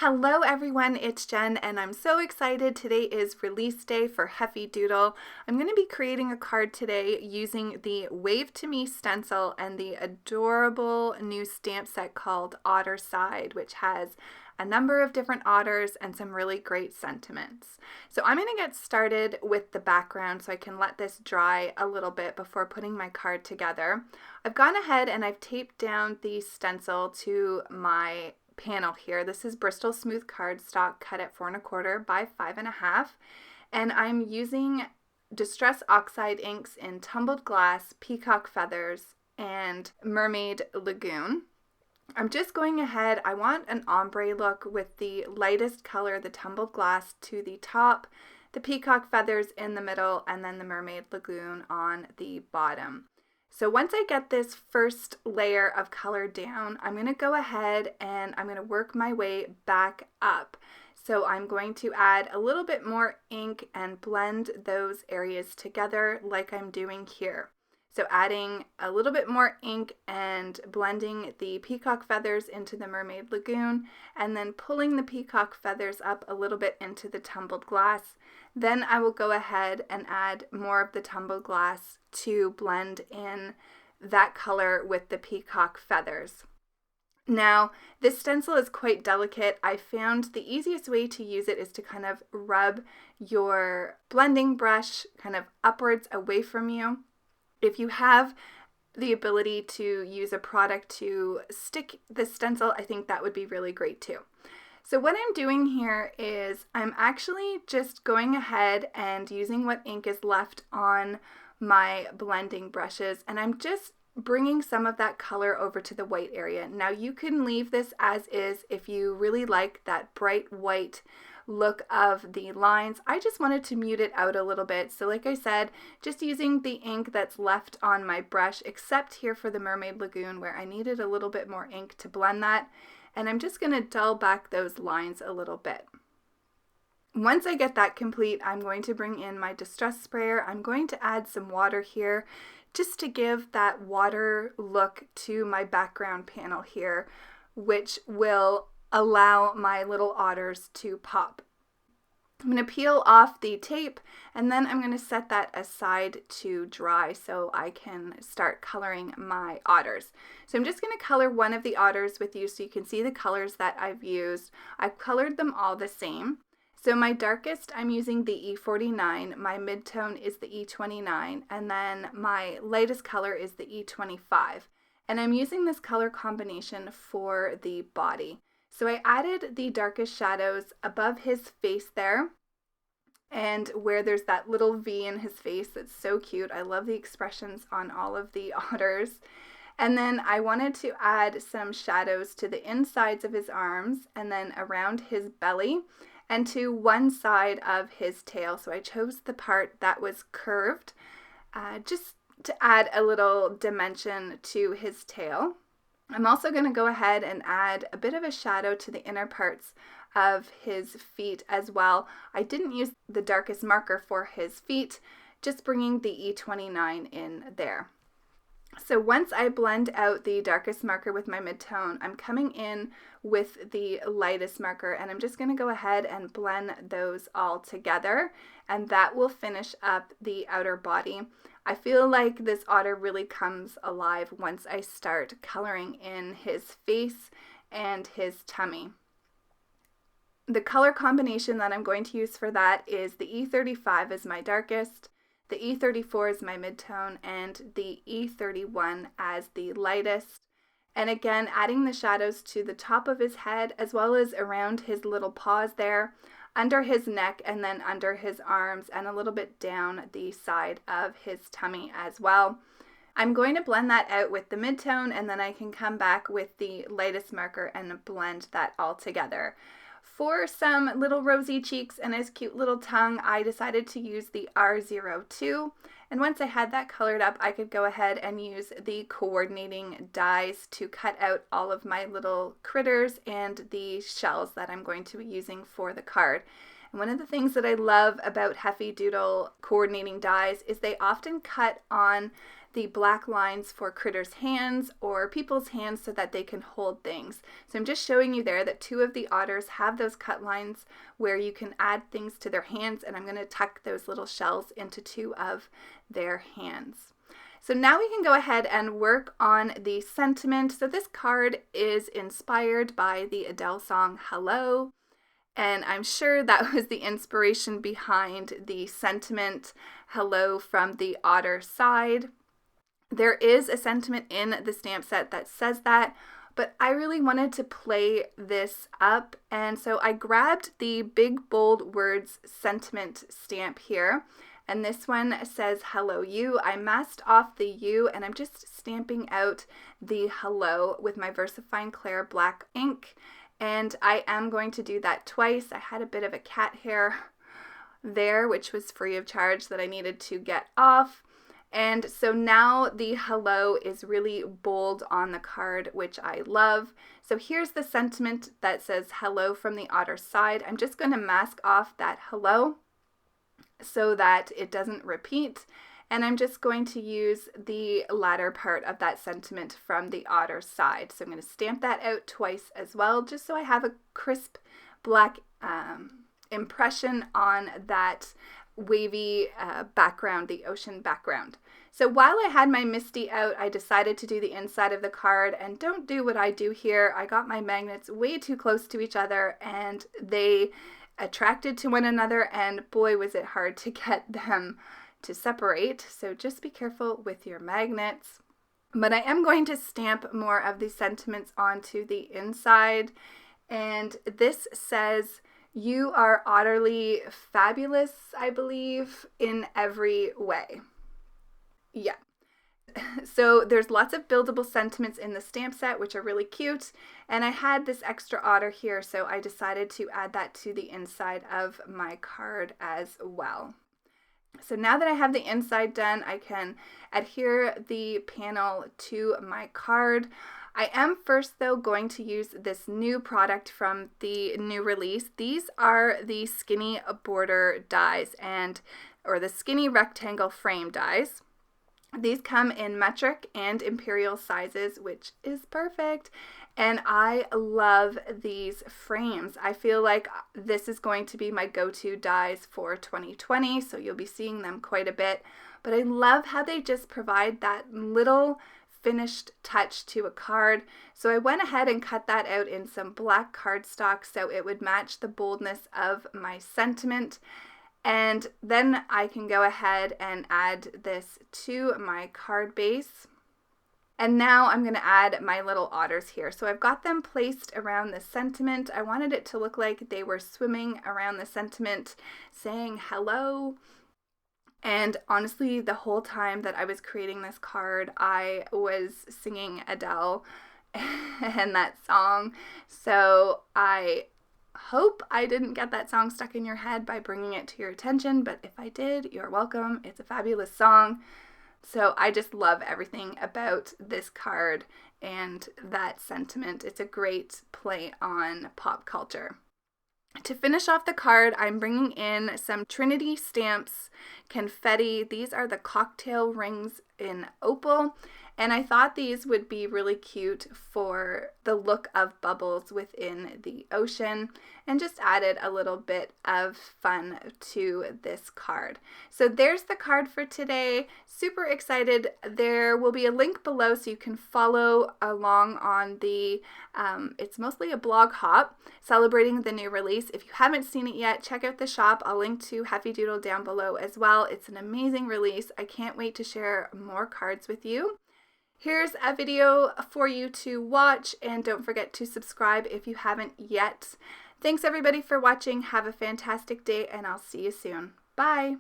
Hello everyone, it's Jen and I'm so excited. Today is release day for Heffy Doodle. I'm going to be creating a card today using the Wave to Me stencil and the adorable new stamp set called Otter Side, which has a number of different otters and some really great sentiments. So I'm going to get started with the background so I can let this dry a little bit before putting my card together. I've gone ahead and I've taped down the stencil to my panel here. This is Bristol Smooth cardstock cut at 4 1/4 by 5 1/2, and I'm using Distress Oxide inks in Tumbled Glass, Peacock Feathers, and Mermaid Lagoon. I'm just going ahead, I want an ombre look with the lightest color, the Tumbled Glass to the top, the Peacock Feathers in the middle, and then the Mermaid Lagoon on the bottom. So once I get this first layer of color down, I'm going to go ahead and I'm going to work my way back up. So I'm going to add a little bit more ink and blend those areas together like I'm doing here. So adding a little bit more ink and blending the peacock feathers into the Mermaid Lagoon, and then pulling the peacock feathers up a little bit into the Tumbled Glass. Then I will go ahead and add more of the Tumbled Glass to blend in that color with the peacock feathers. Now, this stencil is quite delicate. I found the easiest way to use it is to kind of rub your blending brush kind of upwards away from you. If you have the ability to use a product to stick the stencil, I think that would be really great too. So what I'm doing here is I'm actually just going ahead and using what ink is left on my blending brushes, and I'm just bringing some of that color over to the white area. Now you can leave this as is if you really like that bright white look of the lines. I just wanted to mute it out a little bit. So like I said, just using the ink that's left on my brush, except here for the Mermaid Lagoon where I needed a little bit more ink to blend that. And I'm just going to dull back those lines a little bit. Once I get that complete, I'm going to bring in my Distress Sprayer. I'm going to add some water here just to give that water look to my background panel here, which will allow my little otters to pop. I'm going to peel off the tape and then I'm going to set that aside to dry so I can start coloring my otters. So I'm just going to color one of the otters with you so you can see the colors that I've used. I've colored them all the same. So my darkest, I'm using the E49, my midtone is the E29, and then my lightest color is the E25. And I'm using this color combination for the body. So I added the darkest shadows above his face there, and where there's that little V in his face that's so cute. I love the expressions on all of the otters. And then I wanted to add some shadows to the insides of his arms and then around his belly and to one side of his tail. So I chose the part that was curved just to add a little dimension to his tail. I'm also going to go ahead and add a bit of a shadow to the inner parts of his feet as well. I didn't use the darkest marker for his feet, just bringing the E29 in there. So once I blend out the darkest marker with my midtone, I'm coming in with the lightest marker and I'm just going to go ahead and blend those all together, and that will finish up the outer body. I feel like this otter really comes alive once I start coloring in his face and his tummy. The color combination that I'm going to use for that is the E35 as my darkest, the E34 is my midtone, and the E31 as the lightest. And again, adding the shadows to the top of his head as well as around his little paws there, under his neck, and then under his arms, and a little bit down the side of his tummy as well. I'm going to blend that out with the midtone, and then I can come back with the lightest marker and blend that all together. For some little rosy cheeks and his cute little tongue, I decided to use the R02. And once I had that colored up, I could go ahead and use the coordinating dies to cut out all of my little critters and the shells that I'm going to be using for the card. And one of the things that I love about Heffy Doodle coordinating dies is they often cut on the black lines for critters' hands or people's hands so that they can hold things. So I'm just showing you there that 2 of the otters have those cut lines where you can add things to their hands, and I'm going to tuck those little shells into 2 of their hands. So now we can go ahead and work on the sentiment. So this card is inspired by the Adele song Hello, and I'm sure that was the inspiration behind the sentiment Hello from the otter side. There is a sentiment in the stamp set that says that, but I really wanted to play this up, and so I grabbed the big bold words sentiment stamp here. And this one says hello you. I masked off the U and I'm just stamping out the hello with my VersaFine Clair black ink. And I am going to do that twice. I had a bit of a cat hair there, which was free of charge, that I needed to get off. And so now the hello is really bold on the card, which I love. So here's the sentiment that says hello from the otter side. I'm just going to mask off that hello so that it doesn't repeat, and I'm just going to use the latter part of that sentiment from the otter side. So I'm going to stamp that out twice as well, just so I have a crisp black impression on that wavy background, the ocean background. So while I had my MISTI out, I decided to do the inside of the card, and don't do what I do here. I got my magnets way too close to each other and they attracted to one another, and boy was it hard to get them to separate. So just be careful with your magnets. But I am going to stamp more of these sentiments onto the inside, and this says you are utterly fabulous, I believe, in every way. Yeah. So there's lots of buildable sentiments in the stamp set, which are really cute, and I had this extra otter here, so I decided to add that to the inside of my card as well. So now that I have the inside done, I can adhere the panel to my card. I am first though going to use this new product from the new release. These are the skinny border dies, or the skinny rectangle frame dies. These come in metric and imperial sizes, which is perfect. And I love these frames. I feel like this is going to be my go-to dies for 2020, so you'll be seeing them quite a bit. But I love how they just provide that little finished touch to a card. So I went ahead and cut that out in some black cardstock so it would match the boldness of my sentiment. And then I can go ahead and add this to my card base. And now I'm going to add my little otters here. So I've got them placed around the sentiment. I wanted it to look like they were swimming around the sentiment saying hello. And honestly, the whole time that I was creating this card, I was singing Adele and that song. So I hope I didn't get that song stuck in your head by bringing it to your attention, but if I did, you're welcome. It's a fabulous song. So I just love everything about this card and that sentiment. It's a great play on pop culture. To finish off the card, I'm bringing in some Trinity Stamps confetti. These are the cocktail rings in opal. And I thought these would be really cute for the look of bubbles within the ocean, and just added a little bit of fun to this card. So there's the card for today. Super excited. There will be a link below so you can follow along on the, it's mostly a blog hop celebrating the new release. If you haven't seen it yet, check out the shop. I'll link to Heffy Doodle down below as well. It's an amazing release. I can't wait to share more cards with you. Here's a video for you to watch, and don't forget to subscribe if you haven't yet. Thanks everybody for watching. Have a fantastic day, and I'll see you soon. Bye!